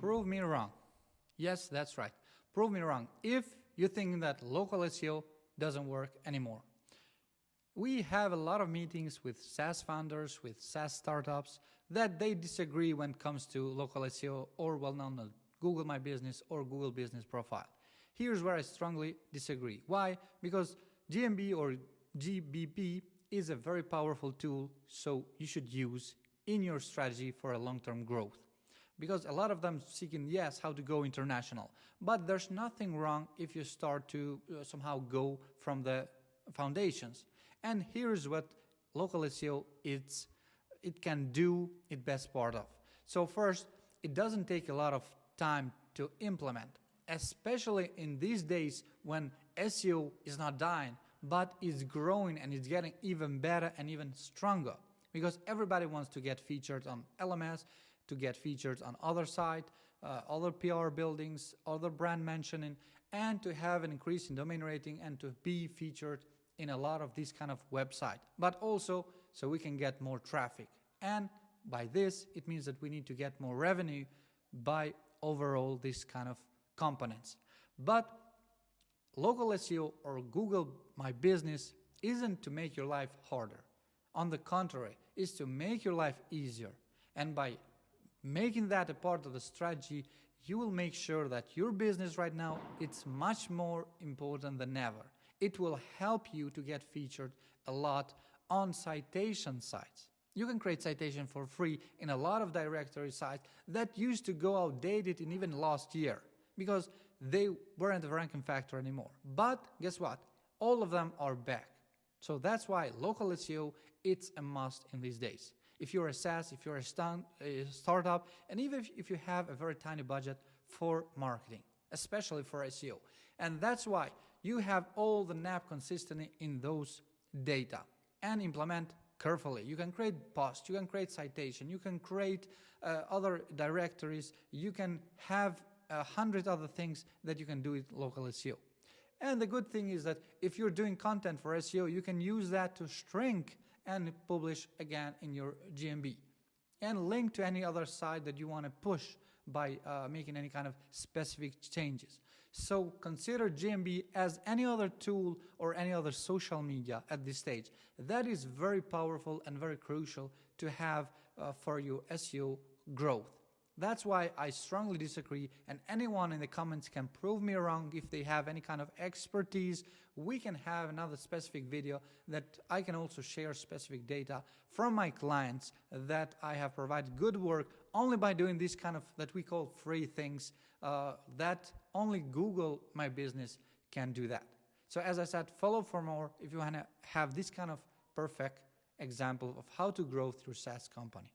prove me wrong. Yes, that's right. Prove me wrong if you think that local SEO doesn't work anymore. We have a lot of meetings with SaaS founders, with SaaS startups, that they disagree when it comes to local SEO or well-known Google My Business or Google Business Profile. Here's where I strongly disagree. Why? Because GMB or GBP is a very powerful tool, so you should use in your strategy for a long-term growth. Because a lot of them seeking, yes, how to go international. But there's nothing wrong if you start to somehow go from the foundations. And here's what local SEO it can do its best part of. So first, it doesn't take a lot of time to implement, especially in these days when SEO is not dying, but is growing and it's getting even better and even stronger. Because everybody wants to get featured on LMS, to get featured on other sites, other PR buildings, other brand mentioning, and to have an increase in domain rating and to be featured in a lot of these kind of websites. But also so we can get more traffic. And by this, it means that we need to get more revenue by overall this kind of components. But local SEO or Google My Business isn't to make your life harder. On the contrary, it's to make your life easier. And by making that a part of the strategy, you will make sure that your business right now, it's much more important than ever. It will help you to get featured a lot on citation sites. You can create citation for free in a lot of directory sites that used to go outdated in even last year because they weren't a ranking factor anymore. But guess what? All of them are back. So that's why local SEO, it's a must in these days. If you're a SaaS, if you're a startup, and even if you have a very tiny budget for marketing, especially for SEO. And that's why you have all the NAP consistency in those data and implement carefully. You can create posts, you can create citation, you can create other directories, you can have 100 other things that you can do with local SEO. And the good thing is that if you're doing content for SEO, you can use that to shrink and publish again in your GMB and link to any other site that you want to push by making any kind of specific changes. So consider GMB as any other tool or any other social media at this stage. That is very powerful and very crucial to have for your SEO growth. That's why I strongly disagree, and anyone in the comments can prove me wrong. If they have any kind of expertise, we can have another specific video that I can also share specific data from my clients that I have provided good work only by doing this kind of that we call free things that only Google My Business can do that. So as I said, follow for more if you want to have this kind of perfect example of how to grow through SaaS company.